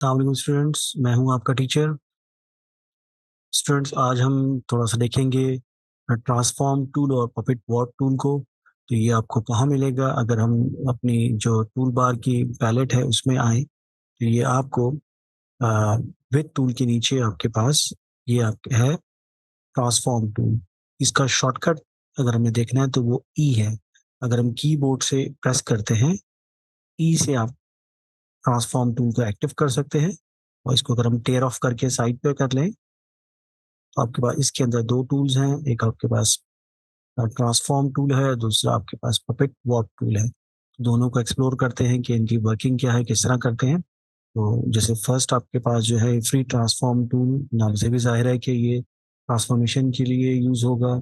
अस्सलाम वालेकुम स्टूडेंट्स, मैं हूं आपका टीचर। स्टूडेंट्स, आज हम थोड़ा सा देखेंगे ट्रांसफॉर्म टूल और पपेट वॉर्ड टूल को। तो ये आपको कहाँ मिलेगा? अगर हम अपनी जो टूल बार की पैलेट है उसमें आए तो ये आपको विद टूल के नीचे आपके पास ये आप है ट्रांसफॉर्म टूल। इसका शॉर्टकट अगर हमें देखना है तो वो ई है। अगर हम कीबोर्ड से प्रेस करते हैं ई से आप ट्रांसफॉर्म टूल को एक्टिव कर सकते हैं। और इसको अगर हम टेयर ऑफ करके साइड पे कर लें तो आपके पास इसके अंदर दो टूल्स हैं। एक आपके पास ट्रांसफॉर्म टूल है, दूसरा आपके पास पपेट वॉर्ड टूल है। दोनों को एक्सप्लोर करते हैं कि इनकी वर्किंग क्या है, किस तरह करते हैं। तो जैसे फर्स्ट आपके पास जो है फ्री ट्रांसफॉर्म टूल, नाम से भी जाहिर है कि ये ट्रांसफॉर्मेशन के लिए यूज होगा।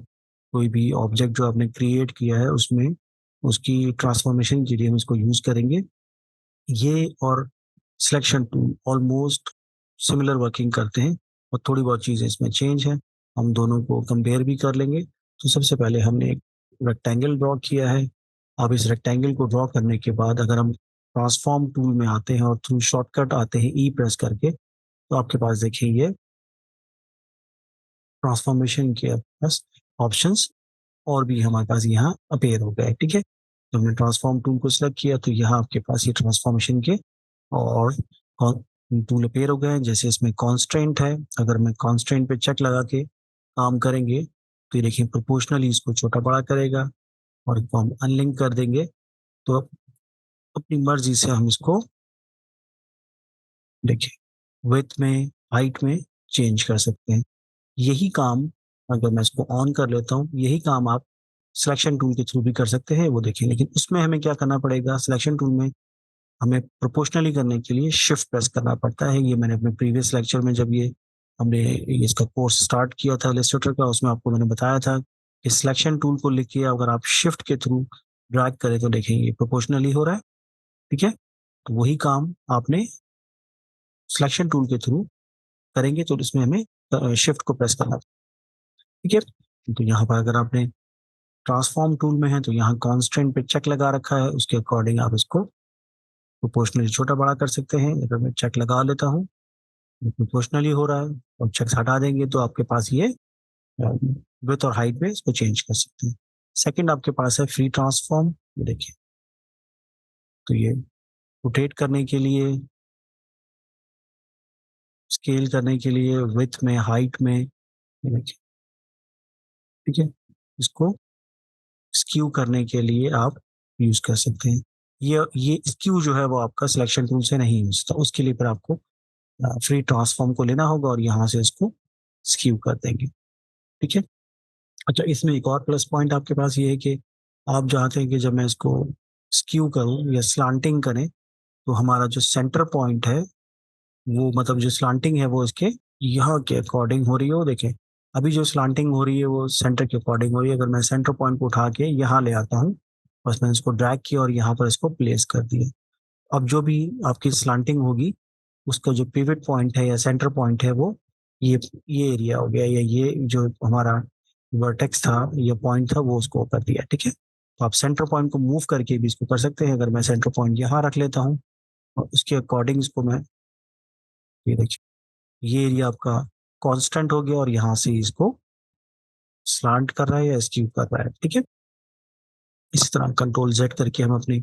कोई भी ऑब्जेक्ट जो आपने क्रिएट किया है उसमें उसकी ट्रांसफॉर्मेशन के लिए हम इसको यूज करेंगे। ये और selection tool almost similar working करते हैं और थोड़ी बहुत चीज़ें इसमें चेंज है। हम दोनों को कंपेयर भी कर लेंगे। तो सबसे पहले हमने एक रेक्टेंगल ड्रॉ किया है। अब इस रेक्टेंगल को ड्रॉ करने के बाद अगर हम ट्रांसफॉर्म टूल में आते हैं और थ्रू शॉर्टकट आते हैं ई प्रेस करके, तो आपके पास देखिए ये ट्रांसफॉर्मेशन के पास ऑप्शंस और भी हमारे पास यहाँ अपेयर हो गए। ठीक है, तो हमने ट्रांसफॉर्म टूल को सिलेक्ट किया तो यहाँ आपके पास ये ट्रांसफॉर्मेशन के और टूल अपेयर हो गए हैं। जैसे इसमें कॉन्स्ट्रेंट है, अगर मैं कॉन्स्ट्रेंट पे चेक लगा के काम करेंगे तो ये देखिए प्रोपोर्शनली इसको छोटा बड़ा करेगा। और इसको हम अनलिंक कर देंगे तो अपनी मर्जी से हम इसको देखिए विड्थ में हाइट में चेंज कर सकते हैं। यही काम अगर मैं इसको ऑन कर लेता हूँ, यही काम आप सिलेक्शन टूल के थ्रू भी कर सकते हैं, वो देखिए। लेकिन उसमें हमें क्या करना पड़ेगा? सिलेक्शन टूल में हमें प्रोपोर्शनली करने के लिए शिफ्ट प्रेस करना पड़ता है। ये मैंने अपने प्रीवियस लेक्चर में जब ये हमने इसका कोर्स स्टार्ट किया था इलस्ट्रेटर का, उसमें आपको मैंने बताया था कि सिलेक्शन टूल को लिखिए, अगर आप शिफ्ट के थ्रू ड्रैग करें तो देखेंगे ये प्रोपोर्शनली हो रहा है। ठीक है, तो वही काम आपने सिलेक्शन टूल के थ्रू करेंगे तो इसमें हमें शिफ्ट को प्रेस करना। ठीक है, तो यहाँ पर अगर आपने ट्रांसफॉर्म टूल में है तो यहाँ कॉन्स्टेंट पे चेक लगा रखा है, उसके अकॉर्डिंग आप इसको प्रोपोर्शनली छोटा बड़ा कर सकते हैं। अगर मैं चेक लगा लेता हूँ, प्रोपोर्शनली हो रहा है, और चेक हटा देंगे तो आपके पास ये विड्थ और हाइट में इसको चेंज कर सकते हैं। सेकंड आपके पास है फ्री ट्रांसफॉर्म। ये देखिए, तो ये रोटेट करने के लिए, स्केल करने के लिए, विड्थ में हाइट में, ये देखिए। ठीक है, इसको स्क्यू करने के लिए आप यूज कर सकते हैं। ये स्क्यू जो है वो आपका सिलेक्शन टूल से नहीं यूज होता, उसके लिए फिर आपको फ्री ट्रांसफॉर्म को लेना होगा और यहाँ से इसको स्क्यू कर देंगे। ठीक है, अच्छा, इसमें एक और प्लस पॉइंट आपके पास ये है कि आप चाहते हैं कि जब मैं इसको स्क्यू करूं या स्लांटिंग करें तो हमारा जो सेंटर पॉइंट है वो, मतलब जो स्लांटिंग है वो इसके यहाँ के अकॉर्डिंग हो रही हो। देखें, अभी जो स्लांटिंग हो रही है वो सेंटर के अकॉर्डिंग हो रही है। अगर मैं सेंटर पॉइंट को उठा के यहाँ ले आता हूँ, बस मैंने इसको ड्रैग किया और यहाँ पर इसको प्लेस कर दिया, अब जो भी आपकी स्लांटिंग होगी उसका जो पिवट पॉइंट है या सेंटर पॉइंट है वो ये एरिया हो गया, या ये जो हमारा वर्टेक्स था या पॉइंट था वो उसको कर दिया। ठीक है, तो आप सेंटर पॉइंट को मूव करके भी इसको कर सकते हैं। अगर मैं सेंटर पॉइंट यहाँ रख लेता हूँ और उसके अकॉर्डिंग इसको मैं, ये देखिए ये एरिया आपका कांस्टेंट हो गया और यहाँ से इसको स्लांट कर रहा है या स्क्यू कर रहा है। ठीक है, इसी तरह कंट्रोल जेड करके हम अपने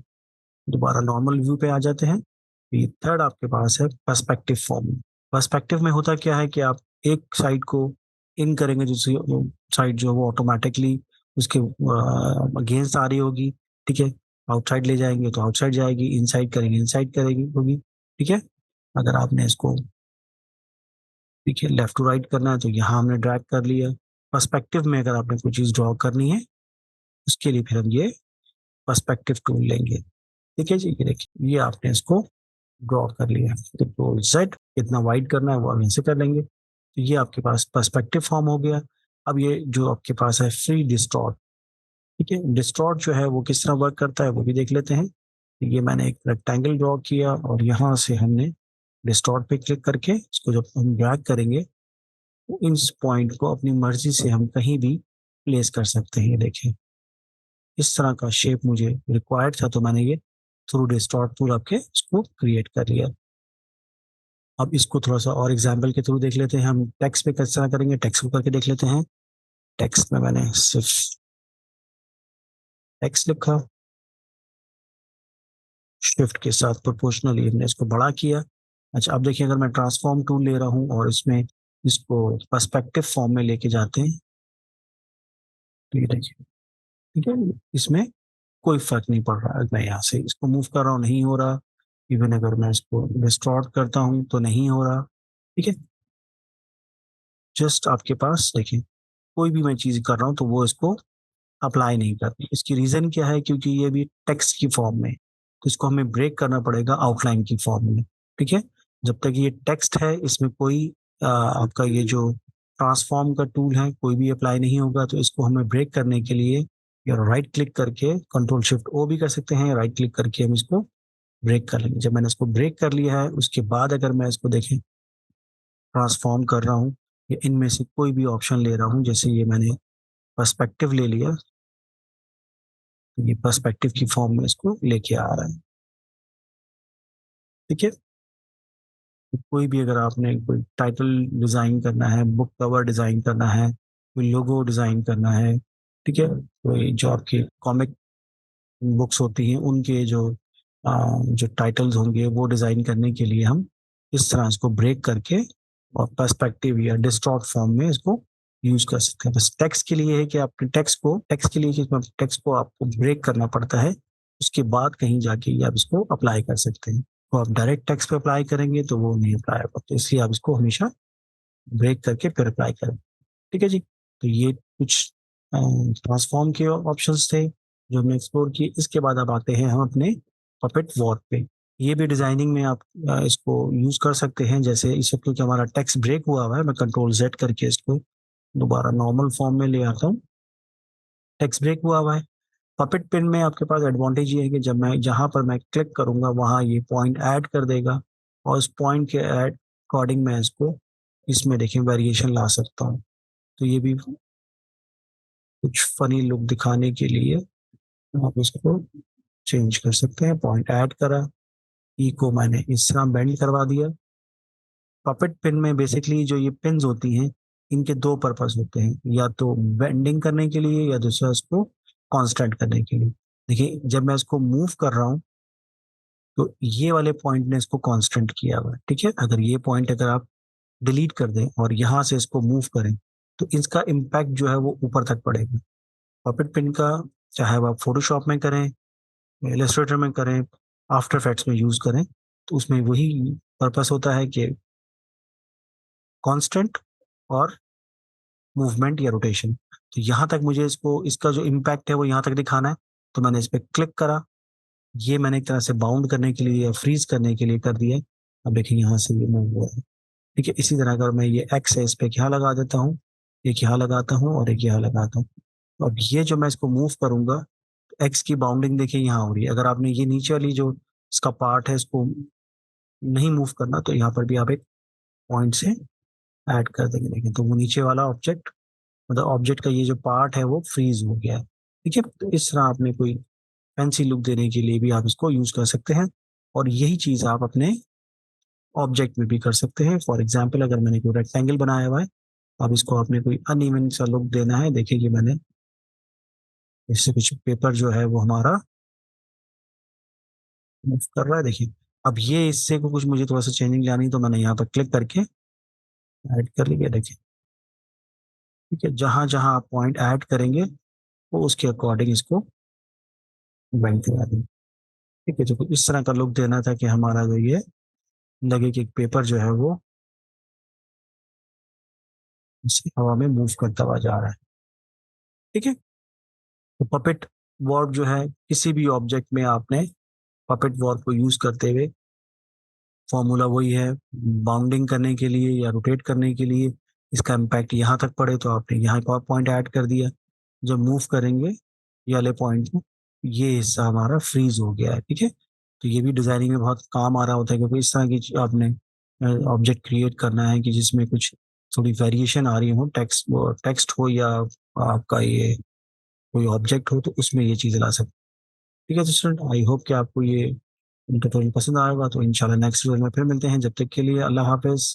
दोबारा नॉर्मल व्यू पे आ जाते हैं। ये थर्ड आपके पास है पर्सपेक्टिव फॉर्म। पर्सपेक्टिव में होता क्या है कि आप एक साइड को इन करेंगे, दूसरी साइड जो है वो ऑटोमेटिकली उसके अगेंस्ट आ रही होगी। ठीक है, आउटसाइड ले जाएंगे तो आउटसाइड जाएगी, इनसाइड करेंगे इनसाइड करेगी होगी। ठीक है, अगर आपने इसको देखिए लेफ्ट टू राइट करना है तो यहाँ हमने ड्रैग कर लिया। पर्सपेक्टिव में अगर आपने कोई चीज़ ड्रॉ करनी है उसके लिए फिर हम ये पर्सपेक्टिव टूल लेंगे। ठीक है जी, ये देखिए ये आपने इसको ड्रॉ कर लिया। तो जेड कितना वाइड करना है वो हम ऐसे कर लेंगे। तो ये आपके पास पर्सपेक्टिव फॉर्म हो गया। अब ये जो आपके पास है फ्री डिस्टॉर्ट। ठीक है, डिस्टॉर्ट जो है वो किस तरह वर्क करता है वो भी देख लेते हैं। तो ये मैंने एक रेक्टेंगल ड्रॉ किया और यहाँ से हमने डिस्टॉर्ट पे क्लिक करके इसको जब हम ड्रैग करेंगे तो इस पॉइंट को अपनी मर्जी से हम कहीं भी प्लेस कर सकते हैं। ये देखें, इस तरह का शेप मुझे रिक्वायर्ड था तो मैंने ये थ्रू डिस्टॉर्ट टूल आपके इसको क्रिएट कर लिया। अब इसको थोड़ा सा और एग्जाम्पल के थ्रू देख लेते हैं, हम टेक्स्ट पे किस तरह करेंगे, टेक्स्ट को करके देख लेते हैं। टेक्स्ट में मैंने सिर्फ टेक्स्ट लिखा, शिफ्ट के साथ प्रोपोर्शनली हमने इसको बड़ा किया। अच्छा, अब देखिए अगर मैं ट्रांसफॉर्म टूल ले रहा हूँ और इसमें इसको पर्सपेक्टिव फॉर्म में लेके जाते हैं, तो ये देखिए, ठीक है, इसमें कोई फर्क नहीं पड़ रहा है। मैं यहाँ से इसको मूव कर रहा हूँ, नहीं हो रहा। इवन अगर मैं इसको डिस्टॉर्ट करता हूँ तो नहीं हो रहा। ठीक है, जस्ट आपके पास देखिए, कोई भी मैं चीज कर रहा हूँ तो वो इसको अप्लाई नहीं करती। इसकी रीजन क्या है, क्योंकि ये भी टेक्स्ट की फॉर्म में, तो इसको हमें ब्रेक करना पड़ेगा आउटलाइन की फॉर्म में। ठीक है, जब तक ये टेक्स्ट है, इसमें कोई आपका ये जो ट्रांसफॉर्म का टूल है कोई भी अप्लाई नहीं होगा। तो इसको हमें ब्रेक करने के लिए या राइट क्लिक करके, कंट्रोल शिफ्ट ओ भी कर सकते हैं, राइट क्लिक करके हम इसको ब्रेक कर लेंगे। जब मैंने इसको ब्रेक कर लिया है, उसके बाद अगर मैं इसको देखें ट्रांसफॉर्म कर रहा हूँ या इनमें से कोई भी ऑप्शन ले रहा हूँ, जैसे ये मैंने पर्सपेक्टिव ले लिया, तो ये पर्सपेक्टिव की फॉर्म में इसको लेके आ रहा है। ठीक है, तो कोई भी अगर आपने कोई टाइटल डिजाइन करना है, बुक कवर डिजाइन करना है, कोई लोगो डिजाइन करना है, ठीक है, कोई जो आपकी कॉमिक बुक्स होती हैं उनके जो टाइटल्स होंगे वो डिजाइन करने के लिए हम इस तरह इसको ब्रेक करके और पर्सपेक्टिव या डिस्टॉर्ट फॉर्म में इसको यूज कर सकते हैं। बस टेक्स्ट के लिए है कि आपने टेक्स्ट के लिए कि टेक्स्ट को आपको ब्रेक करना पड़ता है, उसके बाद कहीं जाके ये आप इसको अप्लाई कर सकते हैं। तो आप डायरेक्ट टेक्स्ट पे अप्लाई करेंगे तो वो नहीं अप्लाई होगा, तो इसलिए आप इसको हमेशा ब्रेक करके फिर अप्लाई करें। ठीक है जी, तो ये कुछ ट्रांसफॉर्म के ऑप्शंस थे जो हमने एक्सप्लोर किए। इसके बाद अब आते हैं हम अपने पपेट वॉर्क पे। ये भी डिजाइनिंग में आप इसको यूज कर सकते हैं। जैसे इस वक्त क्योंकि हमारा टेक्स्ट ब्रेक हुआ हुआ है, मैं कंट्रोल जेड करके इसको दोबारा नॉर्मल फॉर्म में ले आता हूँ। टेक्स्ट ब्रेक हुआ हुआ है। पपेट पिन में आपके पास एडवांटेज ये है कि जब मैं जहां पर मैं क्लिक करूंगा वहां ये पॉइंट ऐड कर देगा, और इस पॉइंट के अकॉर्डिंग मैं इसको इसमें देखिए वेरिएशन ला सकता हूँ। तो ये भी कुछ फनी लुक दिखाने के लिए आप इसको चेंज कर सकते हैं। पॉइंट ऐड करा, ई को मैंने इस तरह बेंड करवा दिया। पपेट पिन में बेसिकली जो ये पिन्स होती हैं, इनके दो पर्पस होते हैं, या तो बेंडिंग करने के लिए या दूसरा इसको कांस्टेंट करने के लिए। देखिए जब मैं इसको मूव कर रहा हूँ तो ये वाले पॉइंट ने इसको कांस्टेंट किया हुआ है। ठीक है, अगर ये पॉइंट अगर आप डिलीट कर दें और यहाँ से इसको मूव करें तो इसका इम्पैक्ट जो है वो ऊपर तक पड़ेगा। पपेट पिन का चाहे वो आप फोटोशॉप में करें, इलस्ट्रेटर में करें, आफ्टर इफेक्ट्स में यूज करें, तो उसमें वही पर्पस होता है कि कांस्टेंट और मूवमेंट या रोटेशन। तो यहाँ तक मुझे इसको इसका जो इम्पैक्ट है वो यहाँ तक दिखाना है, तो मैंने इस पर क्लिक करा। ये मैंने एक तरह से बाउंड करने के लिए या फ्रीज करने के लिए कर दिया। अब देखिए यहाँ से ये मूव हुआ है। ठीक है, इसी तरह अगर मैं ये एक्स है इस पे यहाँ लगा देता हूँ, एक यहाँ लगाता हूँ और एक यहाँ लगाता हूँ। तो अब ये जो मैं इसको मूव करूंगा, एक्स की बाउंडिंग देखिए यहाँ हो रही है। अगर आपने ये नीचे वाली जो इसका पार्ट है इसको नहीं मूव करना, तो यहाँ पर भी आप एक पॉइंट से ऐड कर देंगे। देखिए तो वो नीचे वाला ऑब्जेक्ट, मतलब ऑब्जेक्ट का ये जो पार्ट है वो फ्रीज हो गया है। ठीक है, तो इस तरह आपने कोई फैंसी लुक देने के लिए भी आप इसको यूज कर सकते हैं, और यही चीज आप अपने ऑब्जेक्ट में भी कर सकते हैं। फॉर एग्जाम्पल अगर मैंने कोई रेक्टेंगल बनाया हुआ है, अब इसको आपने कोई अनइवन सा लुक देना है, देखिए कि मैंने इससे कुछ पेपर जो है वो हमारा मूव कर रहा है। देखिए अब ये इससे को कुछ मुझे थोड़ा सा चेंजिंग लानी, तो मैंने यहाँ पर क्लिक करके ऐड कर लिया। देखिए ठीक है, जहां जहां आप पॉइंट ऐड करेंगे वो उसके अकॉर्डिंग इसको बेंड करा देंगे। ठीक है, जो कुछ इस तरह का लुक देना था कि हमारा जो ये लगे कि पेपर जो है वो इसी हवा में मूव करता हुआ जा रहा है। ठीक है, तो पपेट वर्ब जो है, किसी भी ऑब्जेक्ट में आपने पपेट वर्ब को यूज करते हुए फॉर्मूला वही है, बाउंडिंग करने के लिए या रोटेट करने के लिए इसका इम्पैक्ट यहाँ तक पड़े तो आपने यहाँ एक और पॉइंट ऐड कर दिया। जब मूव करेंगे ये वाले पॉइंट में, ये हिस्सा हमारा फ्रीज हो गया है। ठीक है, तो ये भी डिजाइनिंग में बहुत काम आ रहा होता है, क्योंकि इस तरह की आपने ऑब्जेक्ट क्रिएट करना है कि जिसमें कुछ थोड़ी वेरिएशन आ रही हो, टेक्स्ट टेक्स्ट हो या आपका ये कोई ऑब्जेक्ट हो, तो उसमें ये चीज़ें ला सकते हैं। ठीक है, तो स्टूडेंट आई होप कि आपको ये ट्यूटोरियल पसंद आएगा तो इंशाल्लाह नेक्स्ट वीडियो में फिर मिलते हैं। जब तक के लिए अल्लाह हाफ़िज़।